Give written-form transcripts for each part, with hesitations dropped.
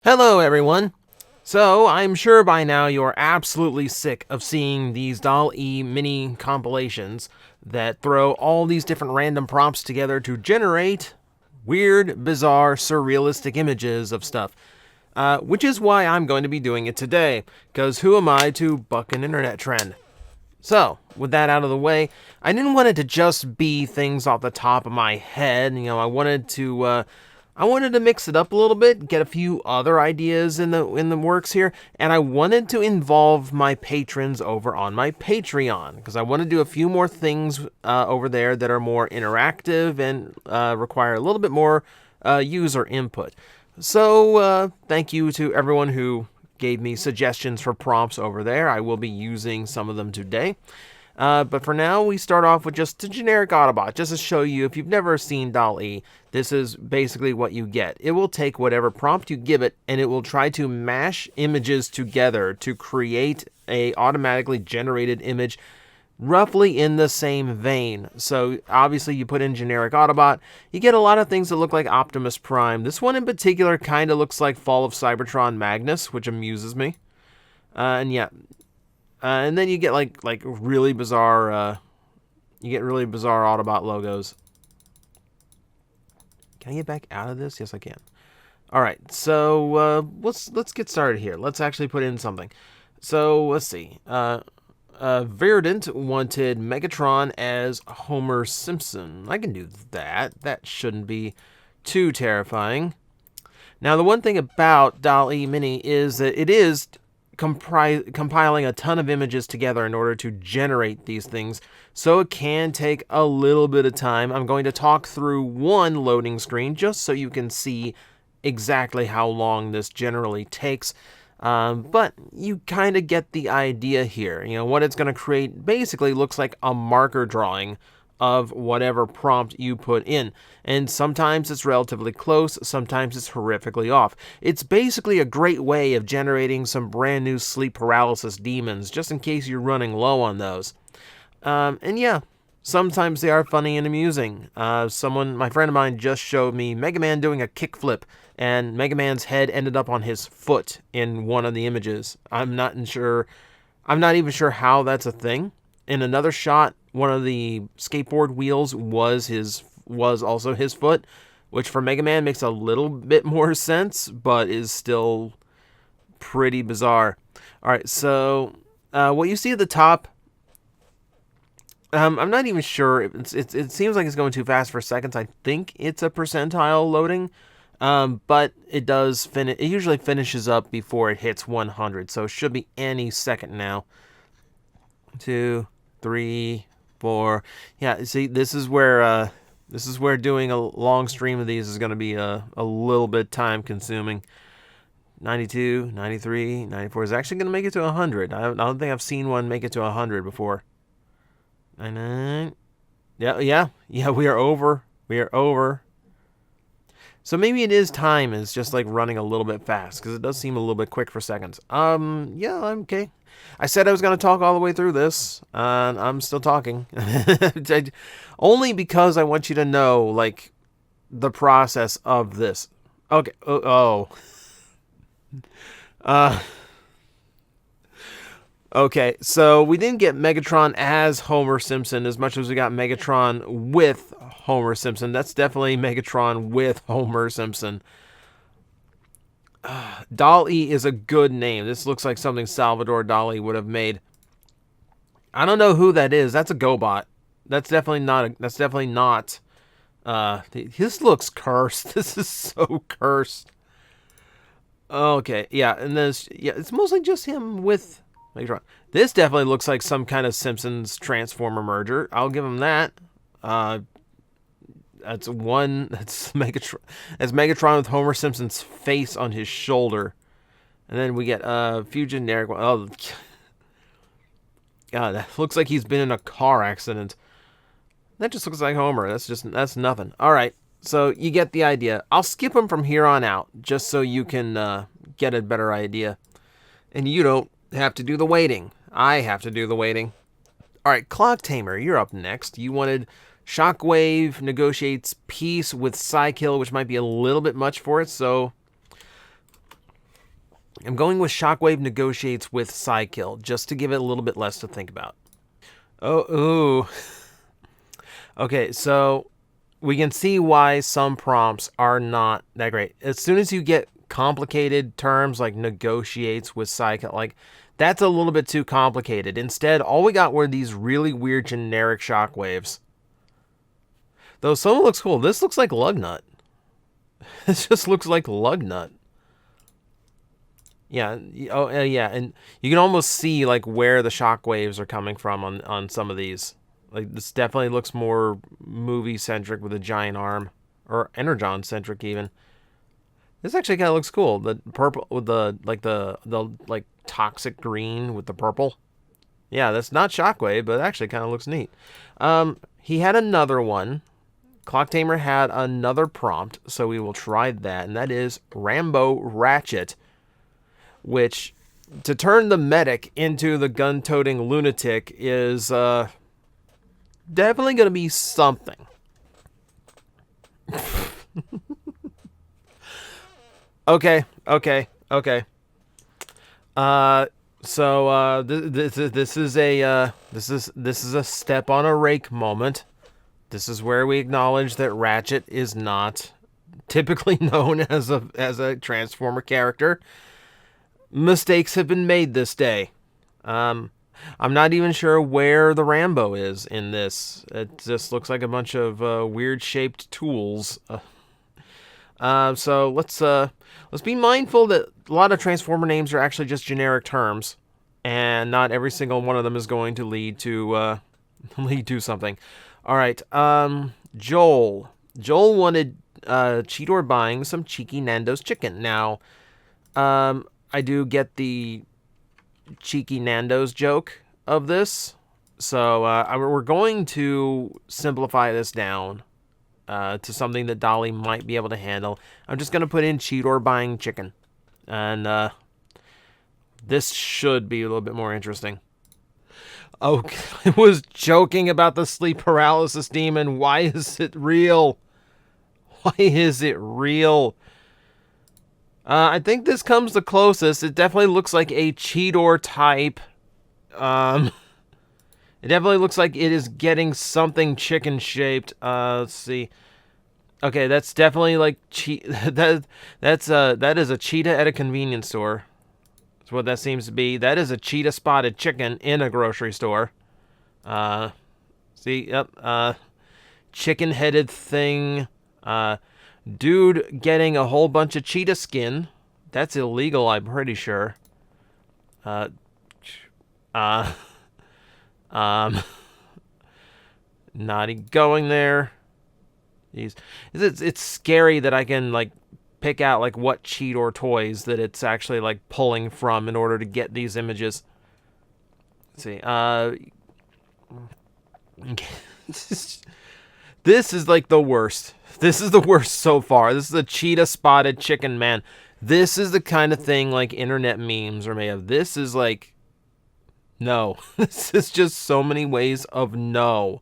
Hello, everyone. So, I'm sure by now you're absolutely sick of seeing these Dall-E mini compilations that throw all these different random prompts together to generate weird, bizarre, surrealistic images of stuff. Which is why I'm going to be doing it today, because who am I to buck an internet trend? So, with that out of the way, I didn't want it to just be things off the top of my head. I wanted to mix it up a little bit, get a few other ideas in the works here, and I wanted to involve my patrons over on my Patreon because I want to do a few more things over there that are more interactive and require a little bit more user input. So, thank you to everyone who gave me suggestions for prompts over there. I will be using some of them today. But for now, we start off with just a generic Autobot, just to show you, if you've never seen Dall-E, this is basically what you get. It will take whatever prompt you give it, and it will try to mash images together to create a automatically generated image roughly in the same vein. So obviously you put in generic Autobot, you get a lot of things that look like Optimus Prime. This one in particular kind of looks like Fall of Cybertron Magnus, which amuses me. And yeah, and then you get like really bizarre, Autobot logos. Can I get back out of this? Yes, I can. All right, so let's get started here. Let's actually put in something. So let's see. Verdant wanted Megatron as Homer Simpson. I can do that. That shouldn't be too terrifying. Now, the one thing about Dall-E Mini is that it is compiling a ton of images together in order to generate these things, so it can take a little bit of time. I'm going to talk through one loading screen just so you can see exactly how long this generally takes. But you kind of get the idea here. What it's going to create basically looks like a marker drawing of whatever prompt you put in. And sometimes it's relatively close, sometimes it's horrifically off. It's basically a great way of generating some brand new sleep paralysis demons, just in case you're running low on those. And yeah, sometimes they are funny and amusing. My friend of mine just showed me Mega Man doing a kickflip, and Mega Man's head ended up on his foot in one of the images. I'm not even sure how that's a thing. In another shot, one of the skateboard wheels was also his foot, which for Mega Man makes a little bit more sense, but is still pretty bizarre. All right, so what you see at the top, I'm not even sure. It seems like it's going too fast for seconds. I think it's a percentile loading, but it does finish. It usually finishes up before it hits 100, so it should be any second now. 2, 3, 4. Yeah, see, this is where doing a long stream of these is going to be a little bit time consuming. 92, 93, 94 is actually going to make it to 100. I don't think I've seen one make it to 100 before. 99. Yeah, we are over. So maybe it is time is just like running a little bit fast, because it does seem a little bit quick for seconds. Yeah, I'm okay. I said I was going to talk all the way through this, and I'm still talking. Only because I want you to know, like, the process of this. Okay, okay, so we didn't get Megatron as Homer Simpson as much as we got Megatron with Homer Simpson. That's definitely Megatron with Homer Simpson. Dall-E is a good name. This looks like something Salvador Dall-E would have made. I don't know who that is. That's a GoBot. That's definitely not. This looks cursed. This is so cursed. Okay, yeah, and it's mostly just him with Megatron. This definitely looks like some kind of Simpsons Transformer merger. I'll give him that. That's Megatron. That's Megatron with Homer Simpson's face on his shoulder. And then we get a few generic ones. Oh, God, that looks like he's been in a car accident. That just looks like Homer. That's nothing. All right, so you get the idea. I'll skip them from here on out, just so you can get a better idea. And you don't have to do the waiting. I have to do the waiting. All right, Clock Tamer, you're up next. You wanted Shockwave negotiates peace with Psykill, which might be a little bit much for it, so I'm going with Shockwave negotiates with Psykill, just to give it a little bit less to think about. Oh, ooh. Okay, so we can see why some prompts are not that great. As soon as you get complicated terms like negotiates with Psychic, like that's a little bit too complicated. Instead, all we got were these really weird generic shockwaves. Though someone looks cool. This looks like Lugnut. This just looks like Lugnut. Yeah. Oh, yeah. And you can almost see like where the shockwaves are coming from on some of these. Like this definitely looks more movie centric with a giant arm, or Energon centric even. This actually kind of looks cool. The purple with the like toxic green with the purple. Yeah, that's not Shockwave, but it actually kind of looks neat. He had another one. Clock Tamer had another prompt, so we will try that, and that is Rambo Ratchet, which to turn the medic into the gun-toting lunatic is definitely going to be something. Okay. This is a step on a rake moment. This is where we acknowledge that Ratchet is not typically known as a Transformer character. Mistakes have been made this day. I'm not even sure where the Rambo is in this. It just looks like a bunch of weird shaped tools. So let's be mindful that a lot of Transformer names are actually just generic terms, and not every single one of them is going to lead to something. All right, Joel. Joel wanted Cheetor buying some cheeky Nando's chicken. Now, I do get the cheeky Nando's joke of this, so we're going to simplify this down to something that Dall-E might be able to handle. I'm just going to put in Cheetor buying chicken, and this should be a little bit more interesting. Oh, I was joking about the sleep paralysis demon. Why is it real? Why is it real? I think this comes the closest. It definitely looks like a Cheetor type. It definitely looks like it is getting something chicken shaped. Let's see. Okay, that's definitely like that is a cheetah at a convenience store. That's what that seems to be. That is a cheetah spotted chicken in a grocery store. See, yep. Chicken headed thing. Dude getting a whole bunch of cheetah skin. That's illegal, I'm pretty sure. Naughty going there. It's scary that I can like pick out like what Cheetor toys that it's actually like pulling from in order to get these images. Let's see. This is like the worst. This is the worst so far. This is a cheetah spotted chicken man. This is the kind of thing like internet memes are made of. This is like no. This is just so many ways of no.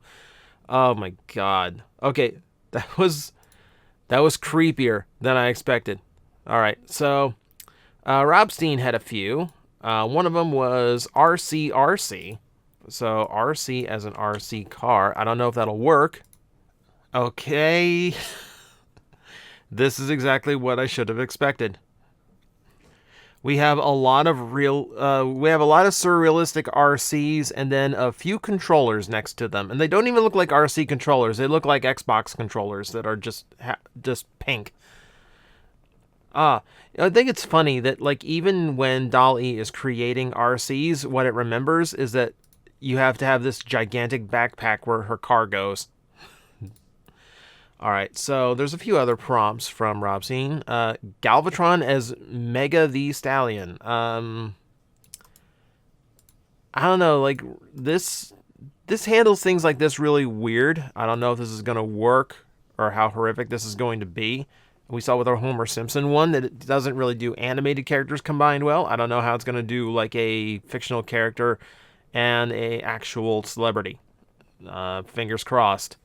Oh my god. Okay, that was creepier than I expected. All right, so Robstein had a few. One of them was RC. So RC as an RC car. I don't know if that'll work. Okay. This is exactly what I should have expected. We have a lot of surrealistic RCs and then a few controllers next to them. And they don't even look like RC controllers. They look like Xbox controllers that are just pink. I think it's funny that like even when Dall-E is creating RCs, what it remembers is that you have to have this gigantic backpack where her car goes. All right, so there's a few other prompts from Robstein. Galvatron as Mega the Stallion. I don't know, like this handles things like this really weird. I don't know if this is gonna work or how horrific this is going to be. We saw with our Homer Simpson one that it doesn't really do animated characters combined well. I don't know how it's gonna do like a fictional character and a actual celebrity. Fingers crossed.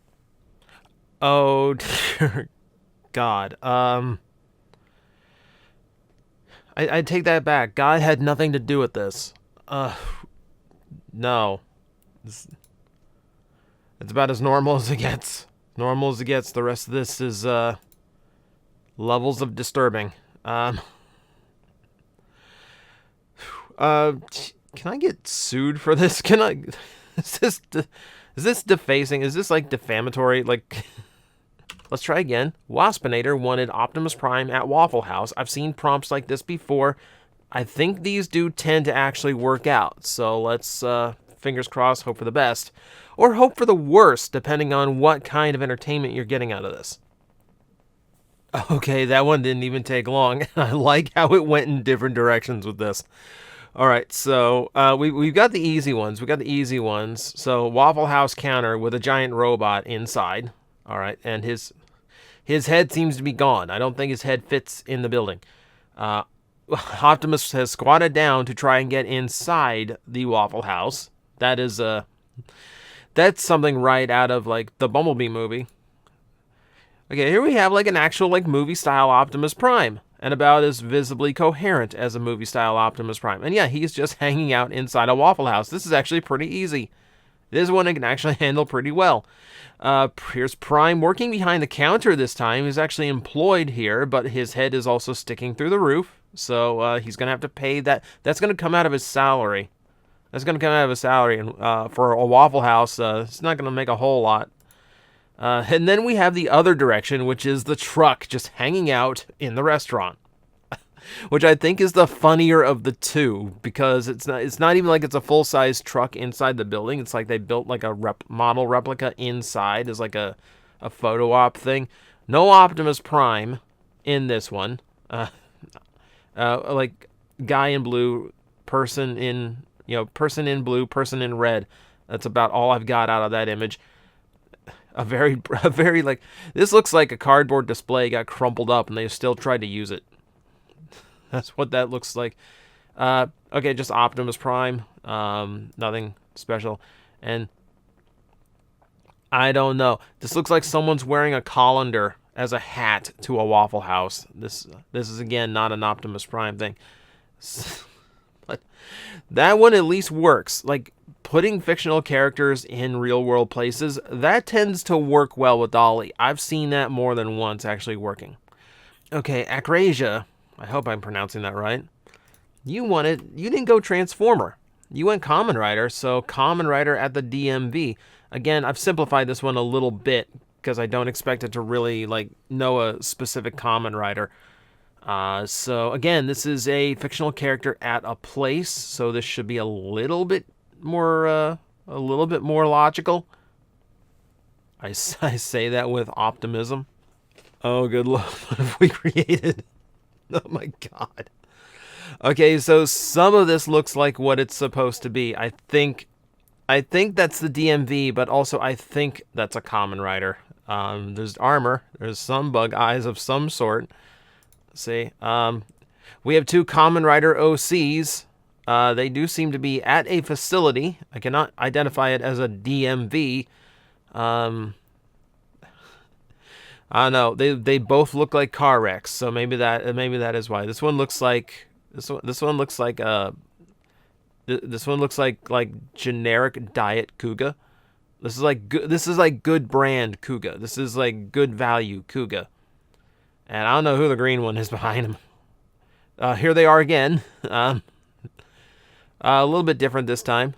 Oh dear God. I take that back. God had nothing to do with this. No. It's about as normal as it gets. Normal as it gets. The rest of this is, levels of disturbing. Can I get sued for this? Can I... Is this defacing? Is this, like, defamatory? Like... Let's try again. Waspinator wanted Optimus Prime at Waffle House. I've seen prompts like this before. I think these do tend to actually work out. So let's, fingers crossed, hope for the best. Or hope for the worst, depending on what kind of entertainment you're getting out of this. Okay, that one didn't even take long. I like how it went in different directions with this. All right, so we've got the easy ones. We got the easy ones. So Waffle House counter with a giant robot inside. All right, and his head seems to be gone. I don't think his head fits in the building. Optimus has squatted down to try and get inside the Waffle House. That is that's something right out of like the Bumblebee movie. Okay, here we have like an actual like movie style Optimus Prime, and about as visibly coherent as a movie style Optimus Prime. And yeah, he's just hanging out inside a Waffle House. This is actually pretty easy. This one I can actually handle pretty well. Here's Prime working behind the counter this time. He's actually employed here, but his head is also sticking through the roof. So he's going to have to pay that. That's going to come out of his salary. That's going to come out of his salary. And for a Waffle House, it's not going to make a whole lot. And then we have the other direction, which is the truck just hanging out in the restaurant. Which I think is the funnier of the two, because it's not even like it's a full-size truck inside the building. It's like they built like a model replica inside as like a photo op thing. No Optimus Prime in this one. Like guy in blue, person in blue, person in red. That's about all I've got out of that image. A very like, this looks like a cardboard display got crumpled up and they still tried to use it. That's what that looks like. Okay, just Optimus Prime. Nothing special. And I don't know. This looks like someone's wearing a colander as a hat to a Waffle House. This is, again, not an Optimus Prime thing. But that one at least works. Like, putting fictional characters in real-world places, that tends to work well with Dall-E. I've seen that more than once actually working. Okay, Acrasia. I hope I'm pronouncing that right. You didn't go Transformer. You went Kamen Rider, so Kamen Rider at the DMV. Again, I've simplified this one a little bit because I don't expect it to really like know a specific Kamen Rider. So again, this is a fictional character at a place, so this should be a little bit more logical. I say that with optimism. Oh, good Lord, what have we created? Oh my God. Okay, so some of this looks like what it's supposed to be. I think that's the DMV, but also I think that's a Kamen Rider. There's armor. There's some bug eyes of some sort. Let's see. We have two Kamen Rider OCs. They do seem to be at a facility. I cannot identify it as a DMV. I don't know. They both look like car wrecks, so maybe that is why. This one looks like generic diet Kuga. This is like good brand Kuga. This is like good value Kuga. And I don't know who the green one is behind him. Here they are again. A little bit different this time.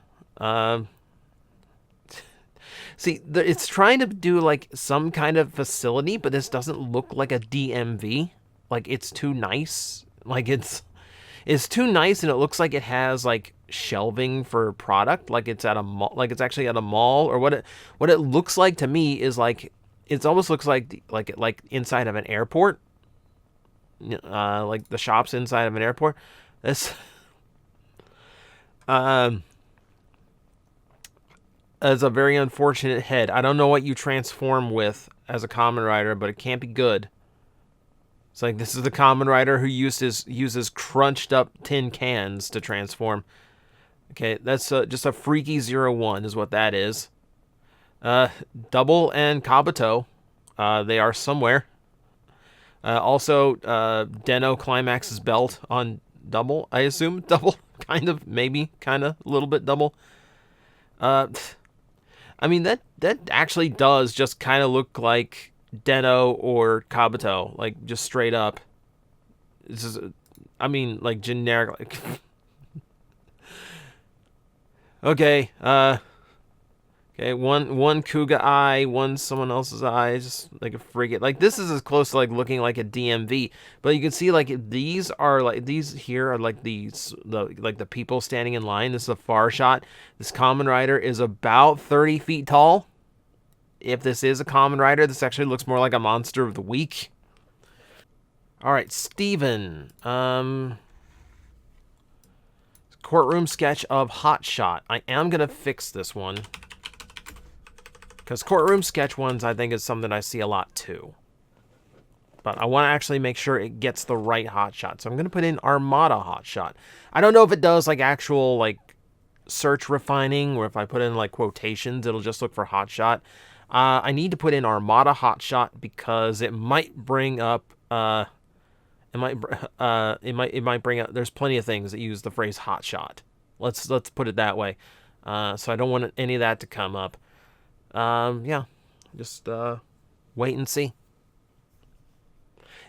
See, it's trying to do like some kind of facility, but this doesn't look like a DMV. Like, it's too nice. Like, it's too nice, and it looks like it has like shelving for product. Like it's at a mall. Like it's actually at a mall. Or what it looks like to me is like, it almost looks like inside of an airport. Like the shops inside of an airport. This. As a very unfortunate head. I don't know what you transform with as a Kamen Rider, but it can't be good. It's like, this is the Kamen Rider who uses crunched up tin cans to transform. Okay, that's just a freaky 01 is what that is. Double and Kabuto. They are somewhere. Also, Deno Climax's belt on double, I assume. Double, kind of, maybe, kind of, a little bit double. I mean, that actually does just kind of look like Deno or Kabuto, like, just straight up. This is, I mean, like, generic, like... Okay, okay, one Kuga eye, one someone else's eye, just like a frigate. Like, this is as close to like looking like a DMV, but you can see like these are like, these here are like the people standing in line. This is a far shot. This Kamen Rider is about 30 feet tall. If this is a Kamen Rider, this actually looks more like a Monster of the Week. All right, Steven. Courtroom sketch of Hot Shot. I am going to fix this one, because courtroom sketch ones, I think, is something I see a lot, too. But I want to actually make sure it gets the right hot shot. So I'm going to put in Armada hot shot. I don't know if it does, like, actual, like, search refining, or if I put in, like, quotations, it'll just look for hot shot. I need to put in Armada hot shot because it might bring up, it might bring up, there's plenty of things that use the phrase hot shot. Let's put it that way. So I don't want any of that to come up. Yeah, just wait and see.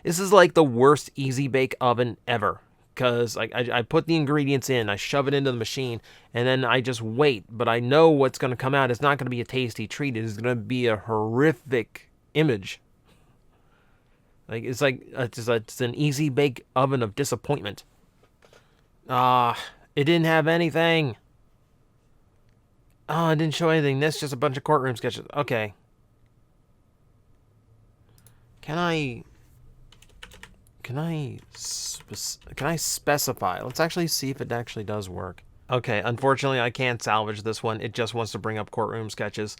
This is like the worst easy bake oven ever, because I put the ingredients in, I shove it into the machine, and then I just wait. But I know what's going to come out. It's not going to be a tasty treat. It's going to be a horrific image. Like, it's an easy bake oven of disappointment. It didn't have anything. Oh, it didn't show anything. This is just a bunch of courtroom sketches. Okay. Can I specify? Let's actually see if it actually does work. Okay, unfortunately, I can't salvage this one. It just wants to bring up courtroom sketches.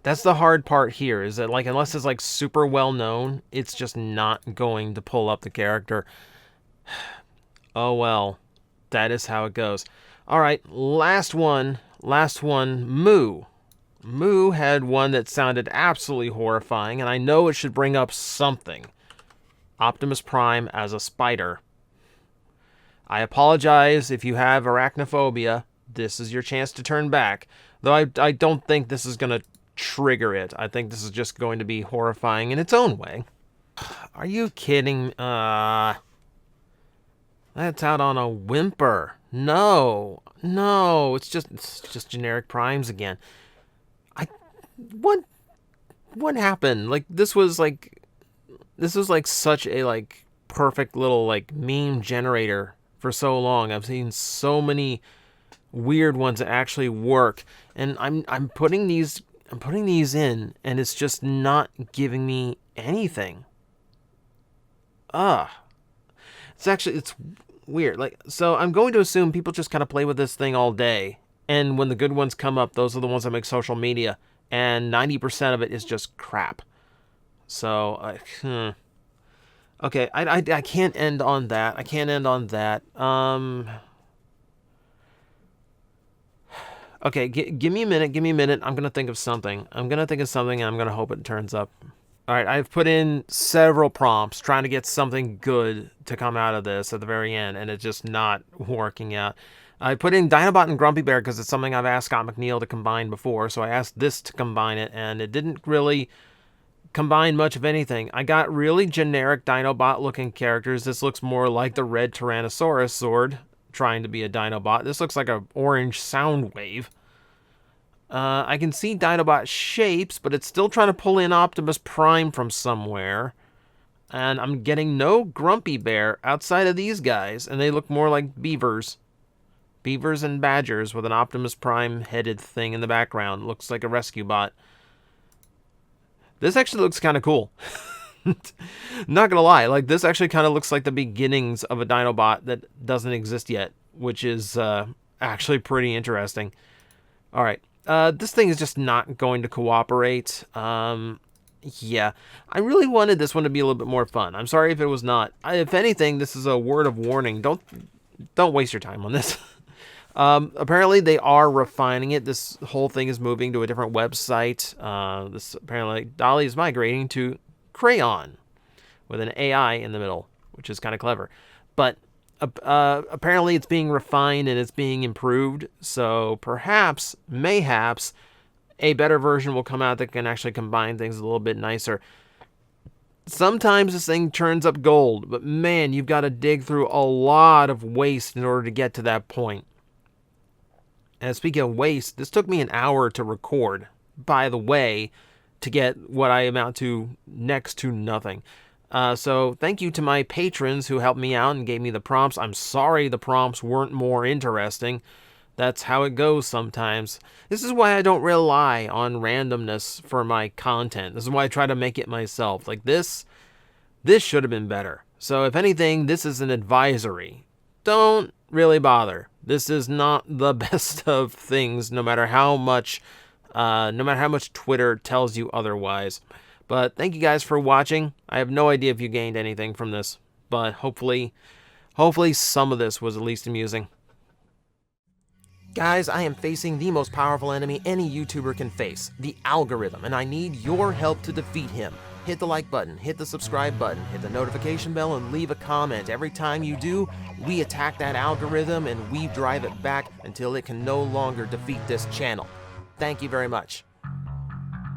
That's the hard part here, is that, like, unless it's, like, super well known, it's just not going to pull up the character. Oh, well. That is how it goes. All right, last one. Moo. Moo had one that sounded absolutely horrifying, and I know it should bring up something. Optimus Prime as a spider. I apologize if you have arachnophobia. This is your chance to turn back. Though I don't think this is going to trigger it. I think this is just going to be horrifying in its own way. Are you kidding? That's out on a whimper. No, it's just generic primes again. What happened? Like, this was like such a, like, perfect little, like, meme generator for so long. I've seen so many weird ones that actually work, and I'm putting these in, and it's just not giving me anything. It's weird. Like, so I'm going to assume people just kind of play with this thing all day, and when the good ones come up, those are the ones that make social media, and 90% of it is just crap. So, okay, I can't end on that. Okay, give me a minute. I'm gonna think of something. And I'm gonna hope it turns up. All right, I've put in several prompts trying to get something good to come out of this at the very end, and it's just not working out. I put in Dinobot and Grumpy Bear because it's something I've asked Scott McNeil to combine before, so I asked this to combine it, and it didn't really combine much of anything. I got really generic Dinobot-looking characters. This looks more like the red Tyrannosaurus sword trying to be a Dinobot. This looks like an orange Soundwave. I can see Dinobot shapes, but it's still trying to pull in Optimus Prime from somewhere. And I'm getting no Grumpy Bear outside of these guys, and they look more like beavers. Beavers and badgers with an Optimus Prime-headed thing in the background. Looks like a rescue bot. This actually looks kind of cool. Not gonna lie, like, this actually kind of looks like the beginnings of a Dinobot that doesn't exist yet, which is actually pretty interesting. All right. This thing is just not going to cooperate. Yeah, I really wanted this one to be a little bit more fun. I'm sorry if it was not. If anything, this is a word of warning. Don't waste your time on this. Apparently, they are refining it. This whole thing is moving to a different website. Apparently, Dall-E is migrating to Crayon with an AI in the middle, which is kind of clever. But Apparently it's being refined and it's being improved, so perhaps, mayhaps, a better version will come out that can actually combine things a little bit nicer. Sometimes this thing turns up gold, but man, you've got to dig through a lot of waste in order to get to that point. And speaking of waste, this took me an hour to record, by the way, to get what I amount to next to nothing. So thank you to my patrons who helped me out and gave me the prompts. I'm sorry the prompts weren't more interesting. That's how it goes sometimes. This is why I don't rely on randomness for my content. This is why I try to make it myself. Like this should have been better. So if anything, this is an advisory. Don't really bother. This is not the best of things, no matter how much Twitter tells you otherwise. But thank you guys for watching. I have no idea if you gained anything from this, but hopefully some of this was at least amusing. Guys, I am facing the most powerful enemy any YouTuber can face, the algorithm, and I need your help to defeat him. Hit the like button, hit the subscribe button, hit the notification bell, and leave a comment. Every time you do, we attack that algorithm and we drive it back until it can no longer defeat this channel. Thank you very much.